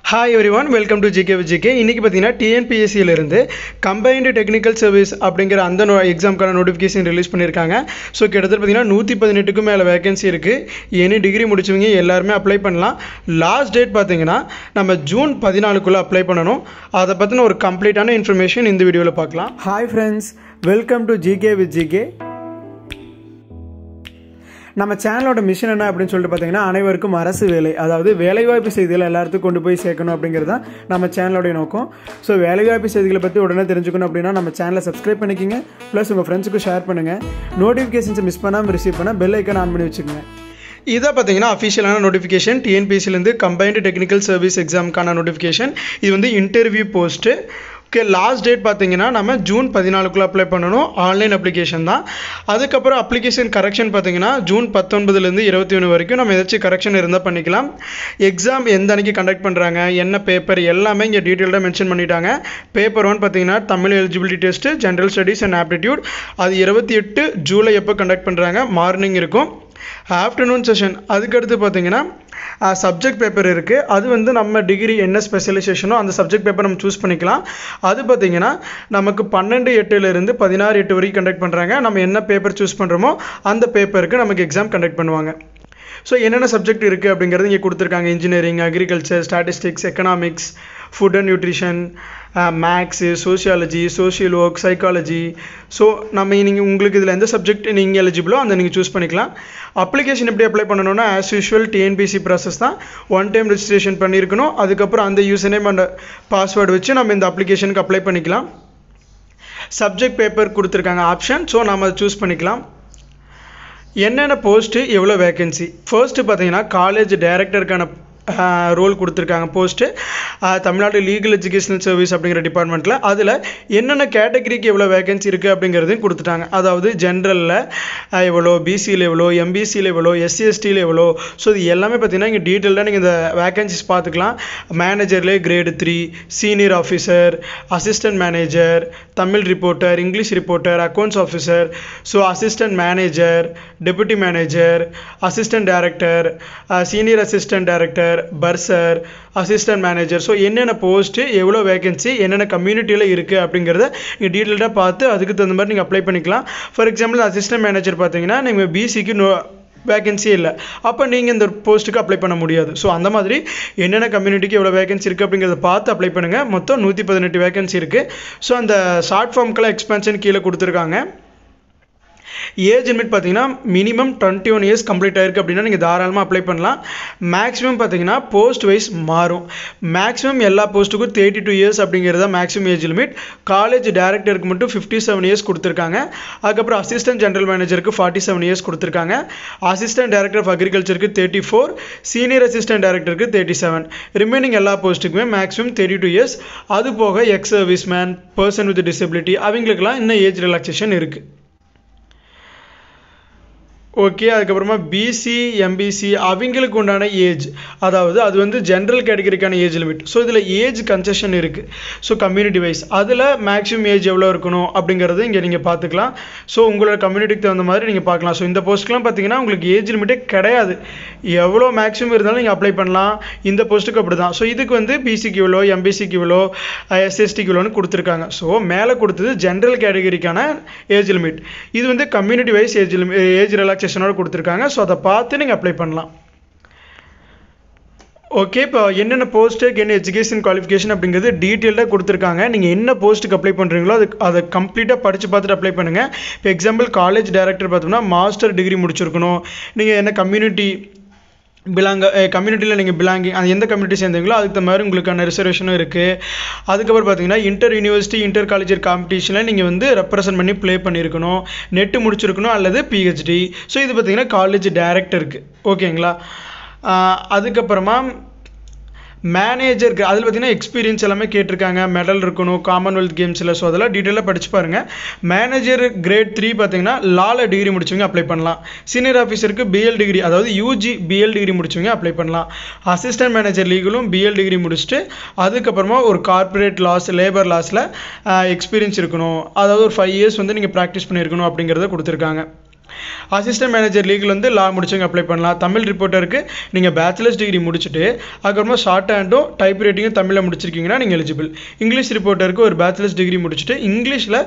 Hi everyone, welcome to GK with GK. இன்னைக்கு பார்த்தீங்கன்னா TNPSC இருந்து கம்பைன்டு டெக்னிக்கல் சர்வீஸ் அப்படிங்கிற அந்த எக்ஸாம்க்கான நோட்டிஃபிகேஷன் ரிலீஸ் பண்ணியிருக்காங்க. ஸோ கிட்டத்தட்ட பார்த்தீங்கன்னா 118க்கும் மேலே வேகன்சி இருக்குது. எனி டிகிரி முடிச்சவங்க எல்லாருமே அப்ளை பண்ணலாம். லாஸ்ட் டேட் பார்த்தீங்கன்னா நம்ம ஜூன் 14க்குள்ளே அப்ளை பண்ணணும். அதை பற்றின ஒரு கம்ப்ளீட்டான இன்ஃபர்மேஷன் இந்த வீடியோவில் பார்க்கலாம். Hi friends, welcome to GK with GK. நம்ம சேனலோட மிஷன் என்ன அப்படின்னு சொல்லிட்டு பார்த்தீங்கன்னா, அனைவருக்கும் அரசு வேலை, அதாவது வேலைவாய்ப்பு செய்திகளை எல்லாத்துக்கும் கொண்டு போய் சேர்க்கணும் அப்படிங்கிறது தான் நம்ம சேனலோடைய நோக்கம். ஸோ வேலைவாய்ப்பு செய்திகளை பற்றி உடனே தெரிஞ்சுக்கணும் அப்படின்னா நம்ம சேனலை சப்ஸ்கிரைப் பண்ணிக்கிங்க. ப்ளஸ் உங்கள் ஃப்ரெண்ட்ஸுக்கும் ஷேர் பண்ணுங்கள். நோட்டிஃபிகேஷன்ஸை மிஸ் பண்ணாமல் ரிசீவ் பண்ணால் பெல் ஐக்கான் ஆன் பண்ணி வச்சுக்கோங்க. இதை பார்த்தீங்கன்னா அஃபிஷியலான நோட்டிஃபிகேஷன் டிஎன்பிஎஸ்சிலேருந்து கம்பைன்டு டெக்னிக்கல் சர்வீஸ் எக்ஸாமுக்கான நோட்டிஃபிகேஷன். இது வந்து interview post. Okay, last date பார்த்தீங்கன்னா நம்ம ஜூன் 14க்குள்ளே அப்ளை பண்ணணும். ஆன்லைன் அப்ளிகேஷன் தான். அதுக்கப்புறம் அப்ளிகேஷன் கரெக்ஷன் பார்த்தீங்கன்னா ஜூன் 19லேருந்து 21 வரைக்கும் நம்ம ஏதாச்சும் கரெக்ஷன் இருந்தால் பண்ணிக்கலாம். எக்ஸாம் எந்த அன்றைக்கி கண்டக்ட் பண்ணுறாங்க, என்ன பேப்பர் எல்லாமே இங்கே டீட்டெயில்டாக மென்ஷன் பண்ணிட்டாங்க. பேப்பர் 1 பார்த்தீங்கன்னா Tamil eligibility test, general studies and aptitude. அது 28 ஜூலை எப்போ கண்டக்ட் பண்ணுறாங்க, மார்னிங் இருக்கும். Afternoon session. அதுக்கடுத்து பார்த்தீங்கன்னா சப்ஜெக்ட் பேப்பர் இருக்குது. அது வந்து நம்ம டிகிரி என்ன ஸ்பெஷலைசேஷனோ அந்த சப்ஜெக்ட் பேப்பர் நம்ம சூஸ் பண்ணிக்கலாம். அது பார்த்திங்கன்னா நமக்கு 12/8 16/8 வரைக்கும் கண்டக்ட் பண்ணுறாங்க. நம்ம என்ன பேப்பர் சூஸ் பண்ணுறோமோ அந்த பேப்பருக்கு நமக்கு எக்ஸாம் கண்டக்ட் பண்ணுவாங்க. ஸோ என்னென்ன சப்ஜெக்ட் இருக்குது அப்படிங்கிறது இங்கே கொடுத்துருக்காங்க. Engineering, agriculture, statistics, economics, food and nutrition, maths, sociology, social work, psychology. So நீங்கள் உங்களுக்கு இதில் எந்த சப்ஜெக்ட் நீங்கள் எலிஜிபிளோ அந்த நீங்கள் சூஸ் பண்ணிக்கலாம். அப்ளிகேஷன் எப்படி அப்ளை பண்ணணும்னா ஆஸ் யூஷுவல் டிஎன்பிஎஸ்சி ப்ராசஸ் தான். 1 டைம் ரெஜிஸ்ட்ரேஷன் பண்ணியிருக்கணும். அதுக்கப்புறம் அந்த யூசர் நேம் அண்ட் பாஸ்வேர்டு வச்சு நம்ம இந்த அப்ளிகேஷனுக்கு அப்ளை பண்ணிக்கலாம். சப்ஜெக்ட் பேப்பர் கொடுத்துருக்காங்க ஆப்ஷன். ஸோ நம்ம அதை சூஸ் பண்ணிக்கலாம். என்னென்ன போஸ்ட்டு, எவ்வளோ வேகன்சி. ஃபர்ஸ்ட்டு பார்த்தீங்கன்னா காலேஜ் டைரக்டருக்கான ரோல் கொடுத்துருக்காங்க post. Tamil Nadu legal educational service அப்படிங்கிற டிபார்ட்மெண்ட்டில். அதில் என்னென்ன கேட்டகரிக்கு எவ்வளோ வேகன்சி இருக்குது அப்படிங்கிறதையும் கொடுத்துட்டாங்க. அதாவது ஜென்ரலில் எவ்வளோ, பிசியில் எவ்வளோ, எம்பிசியில் எவ்வளோ, எஸ்சிஎஸ்டியில் எவ்வளோ. ஸோ இது எல்லாமே பார்த்தீங்கன்னா இங்கே டீட்டெயில்டாக நீங்கள் இந்த வேகன்சிஸ் பார்த்துக்கலாம். மேனேஜர்லேயே grade 3, senior officer, assistant manager, Tamil reporter, English reporter, accounts officer, so assistant manager, deputy manager, assistant director, senior assistant director, purser, assistant manager. So என்னென்ன போஸ்ட்டு, எவ்வளோ வேகன்சி, என்னென்ன கம்யூனிட்டியில் இருக்குது அப்படிங்கிறத நீங்கள் டீட்டெயில்டாக பார்த்து அதுக்கு தகுந்த மாதிரி நீங்கள் அப்ளை பண்ணிக்கலாம். ஃபார் எக்ஸாம்பிள் அசிஸ்டன்ட் மேனேஜர் பார்த்தீங்கன்னா நீங்கள் பிசிக்கு வேகன்சியே இல்லை, அப்போ நீங்கள் இந்த போஸ்ட்டுக்கு அப்ளை பண்ண முடியாது. ஸோ அந்த மாதிரி என்னென்ன கம்யூனிட்டிக்கு எவ்வளோ வேகன்சி இருக்குது அப்படிங்கிறத பார்த்து அப்ளை பண்ணுங்கள். மொத்தம் 118 வேகன்சி இருக்குது. ஸோ அந்த ஷார்ட் ஃபார்முக்கெல்லாம் எக்ஸ்பென்ஷன் கீழே கொடுத்துருக்காங்க. ஏஜ் லிமிட் பார்த்தீங்கன்னா மினிமம் 21 இயர்ஸ் கம்ப்ளீட் ஆயிருக்கு அப்படின்னா நீங்கள் தாராளமாக அப்ளை பண்ணலாம். மேக்ஸிமம் பார்த்தீங்கன்னா போஸ்ட் வைஸ் மாறும். மேக்ஸிமம் எல்லா போஸ்ட்டுக்கும் 32 இயர்ஸ் அப்படிங்கிறத மேக்ஸிமம் ஏஜ் லிமிட். காலேஜ் டைரக்டருக்கு மட்டும் 57 இயர்ஸ் கொடுத்துருக்காங்க. அதுக்கப்புறம் அசிஸ்டன்ட் ஜென்ரல் மேனேஜருக்கு 47 இயர்ஸ் கொடுத்துருக்காங்க. அசிஸ்டன்ட் டைரக்டர் ஆஃப் அக்ரிகல்ச்சருக்கு 34, சீனியர் அசிஸ்டன்ட் டைரக்டருக்கு 37. ரிமைனிங் எல்லா போஸ்ட்டுக்குமே மேக்ஸிமம் 32 இயர்ஸ். அது போக ex service man, person with disability அவங்களுக்குலாம் இன்னும் ஏஜ் ரிலாக்ஸேஷன் இருக்குது. ஓகே, அதுக்கப்புறமா பிசி, எம்பிசி அவங்களுக்கு உண்டான ஏஜ், அதாவது அது வந்து ஜென்ரல் கேட்டகரிக்கான ஏஜ் லிமிட். ஸோ இதில் ஏஜ் கன்செஷன் இருக்குது. ஸோ கம்யூனிட்டி வைஸ் அதில் மேக்ஸிமம் ஏஜ் எவ்வளோ இருக்கணும் அப்படிங்கிறது இங்கே நீங்கள் பார்த்துக்கலாம். ஸோ உங்களோட கம்யூனிட்டிக்கு தகுந்த மாதிரி நீங்கள் பார்க்கலாம். ஸோ இந்த போஸ்ட்டுக்கெலாம் பார்த்தீங்கன்னா உங்களுக்கு ஏஜ் லிமிட்டே கிடையாது. எவ்வளோ மேக்ஸிமம் இருந்தாலும் நீங்கள் அப்ளை பண்ணலாம். இந்த போஸ்ட்டுக்கு அப்படி தான். ஸோ இதுக்கு வந்து பிசிக்கு இவ்வளோ, எம்பிசிக்கு இவ்வளோ, எஸ்எஸ்டிக்கு இவ்வளோன்னு கொடுத்துருக்காங்க. ஸோ மேலே கொடுத்தது ஜென்ரல் கேட்டகரிக்கான ஏஜ் லிமிட். இது வந்து கம்யூனிட்டி வைஸ் ஏஜ் ரிலாக்ஸேஷனோட கொடுத்துருக்காங்க. ஸோ அதை பார்த்து நீங்கள் அப்ளை பண்ணலாம். ஓகே, இப்போ என்னென்ன போஸ்ட்டுக்கு என்ன எஜுகேஷன் குவாலிஃபிகேஷன் அப்படிங்கிறது டீட்டெயில்டாக கொடுத்துருக்காங்க. நீங்கள் என்ன போஸ்ட்டுக்கு அப்ளை பண்ணுறீங்களோ அதை கம்ப்ளீட்டாக படித்து பார்த்துட்டு அப்ளை பண்ணுங்கள். இப்போ எக்ஸாம்பிள் காலேஜ் டைரக்டர் பார்த்தோம்னா மாஸ்டர் டிகிரி முடிச்சிருக்கணும். நீங்கள் என்ன கம்யூனிட்டியில் நீங்கள் பிலாங்கிங் அது எந்த கம்யூனிட்டி சேர்ந்தீங்களோ அதுக்கு தகுந்த மாதிரி உங்களுக்கான ரிசர்வேஷனும் இருக்குது. அதுக்கப்புறம் பார்த்தீங்கன்னா இன்டர் யூனிவர்சிட்டி, இன்டர் காலேஜ் காம்படிஷனில் நீங்கள் வந்து ரெப்ரசன்ட் பண்ணி ப்ளே பண்ணியிருக்கணும், நெட்டு முடிச்சிருக்கணும் அல்லது பிஹெச்டி. ஸோ இது பார்த்தீங்கன்னா காலேஜ் டைரக்டருக்கு. ஓகேங்களா. அதுக்கப்புறமா மேனேஜருக்கு அதில் பார்த்தீங்கன்னா எக்ஸ்பீரியன்ஸ் எல்லாமே கேட்டிருக்காங்க. மெடல் இருக்கணும் காமன்வெல்த் கேம்ஸில். ஸோ அதெல்லாம் டீட்டெயிலாக படித்து பாருங்கள். மேனேஜர் கிரேட் 3 பார்த்தீங்கன்னா லாவில் டிகிரி முடிச்சவங்க அப்ளை பண்ணலாம். சீனியர் ஆஃபீஸருக்கு பிஎல் டிகிரி, அதாவது யூஜி பிஎல் டிகிரி முடிச்சவங்க அப்ளை பண்ணலாம். அசிஸ்டன்ட் மேனேஜர் லீகலும் பிஎல் டிகிரி முடிச்சுட்டு அதுக்கப்புறமா ஒரு கார்ப்பரேட் லாஸ், லேபர் லாஸில் எக்ஸ்பீரியன்ஸ் இருக்கணும். அதாவது ஒரு 5 இயர்ஸ் வந்து நீங்கள் ப்ராக்டிஸ் பண்ணியிருக்கணும் அப்படிங்கிறத கொடுத்துருக்காங்க. அசிஸ்டன்ட் மேனேஜர் லீகல் வந்து லா முடிச்சவங்க அப்ளை பண்ணலாம். தமிழ் ரிப்போர்ட்டருக்கு நீங்கள் பேச்சுலர்ஸ் டிகிரி முடிச்சுட்டு அதுக்கப்புறமா ஷார்ட் ஹேண்டும் டைப் ரைட்டிங்கும் தமிழில் முடிச்சிருக்கீங்கன்னா நீங்கள் எலிஜிபிள். இங்கிலீஷ் ரிப்போர்ட்டருக்கு ஒரு பேச்சுலர்ஸ் டிகிரி முடிச்சுட்டு இங்கிலீஷில்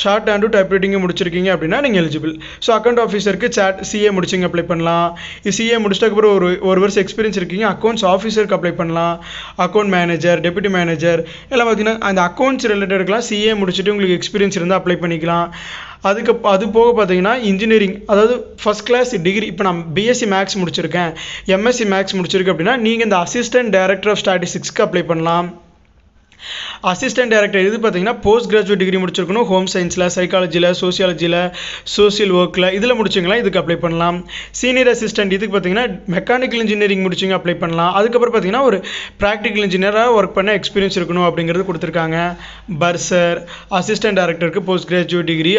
ஷார்ட் ஹேண்டும் டைப் ரைட்டிங்கும் முடிச்சிருக்கீங்க அப்படின்னா நீங்கள் எலிஜிபிள். ஸோ அக்கௌண்ட் ஆஃபீஸருக்கு சிஏ முடிச்சிங்க அப்ளை பண்ணலாம். சிஏ முடிச்சதுக்கப்புறம் ஒரு வருஷம் எக்ஸ்பீரியன்ஸ் இருக்கீங்க அக்கௌண்ட்ஸ் ஆஃபீஸருக்கு அப்ளை பண்ணலாம். அக்கௌண்ட் மேனேஜர், டெப்யூட்டி மேனேஜர் எல்லாம் பார்த்தீங்கன்னா அந்த அக்கௌண்ட்ஸ் ரிலேட்டடுக்கெலாம் சிஏ முடிச்சுட்டு உங்களுக்கு எக்ஸ்பீரியன்ஸ் இருந்தால் அப்ளை பண்ணிக்கலாம். அது போக பார்த்தீங்கன்னா இன்ஜினியரிங், அதாவது ஃபஸ்ட் கிளாஸ் டிகிரி, இப்போ நான் பிஎஸ்சி மேக்ஸ் முடிச்சிருக்கேன், எம்எஸ்சி மேக்ஸ் முடிச்சிருக்கேன் அப்படின்னா நீங்கள் இந்த அசிஸ்டன்ட் டைரக்டர் ஆஃப் ஸ்டாட்டிஸ்டிக்ஸ்க்கு அப்ளை பண்ணலாம். அசிஸ்டன்ட் டைரக்டர் இது பார்த்தீங்கன்னா போஸ்ட் கிராஜுவேட் டிகிரி முடிச்சிருக்கணும். ஹோம் சயின்ஸில், சைக்காலஜியில், சோசியாலஜியில், சோசியல் ஒர்க்கில் இதில் முடிச்சிங்களா இதுக்கு அப்ளை பண்ணலாம். சீனியர் அசிஸ்டன்ட் இதுக்கு பார்த்தீங்கன்னா மெக்கானிக்கல் இன்ஜினியரிங் முடிச்சிங்க அப்ளை பண்ணலாம். அதுக்கப்புறம் பார்த்தீங்கன்னா ஒரு ப்ராக்டிக்கல் இன்ஜினியராக ஒர்க் பண்ண எக்ஸ்பீரியன்ஸ் இருக்கணும் அப்படிங்கிறது கொடுத்துருக்காங்க. பர்சர் அசிஸ்டன்ட் டைரக்டருக்கு போஸ்ட் கிராஜுவேட் டிகிரி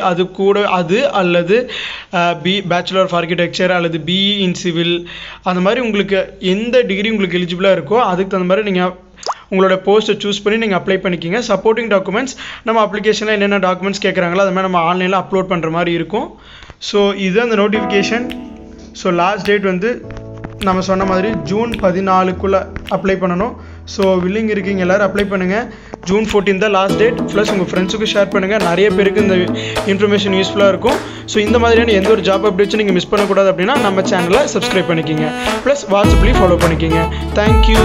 அது அல்லது பேச்சுலர் ஆஃப் ஆர்கிடெக்சர் அல்லது பிஇ இன் சிவில், அந்த மாதிரி உங்களுக்கு எந்த டிகிரி உங்களுக்கு எலிஜிபிளாக இருக்கோ அதுக்கு தகுந்த மாதிரி நீங்கள் உங்களோட போஸ்ட்டை சூஸ் பண்ணி நீங்கள் அப்ளை பண்ணிக்கிங்க. சப்போர்ட்டிங் டாக்குமெண்ட்ஸ் நம்ம அப்ளிகேஷனில் என்னென்ன டாக்குமெண்ட்ஸ் கேட்குறாங்களோ அது மாதிரி நம்ம ஆன்லைனில் அப்லோட் பண்ணுற மாதிரி இருக்கும். ஸோ இது அந்த நோட்டிஃபிகேஷன். ஸோ லாஸ்ட் டேட் வந்து நம்ம சொன்ன மாதிரி ஜூன் 14க்குள்ளே அப்ளை பண்ணணும். ஸோ வில்லிங் இருக்கீங்க எல்லோரும் அப்ளை பண்ணுங்கள். ஜூன் 14 தான் லாஸ்ட் டேட். ப்ளஸ் உங்கள் ஃப்ரெண்ட்ஸுக்கு ஷேர் பண்ணுங்கள், நிறைய பேருக்கு இந்த இன்ஃபர்மேஷன் யூஸ்ஃபுல்லாக இருக்கும். ஸோ இந்த மாதிரியான எந்த ஒரு ஜாப் அப்டேட்ஸும் நீங்கள் மிஸ் பண்ணக்கூடாது அப்படின்னா நம்ம சேனலை சப்ஸ்கிரைப் பண்ணிக்கிங்க. ப்ளஸ் வாட்ஸ்அப்லேயும் ஃபாலோ பண்ணிக்கிங்க. தேங்க்யூ.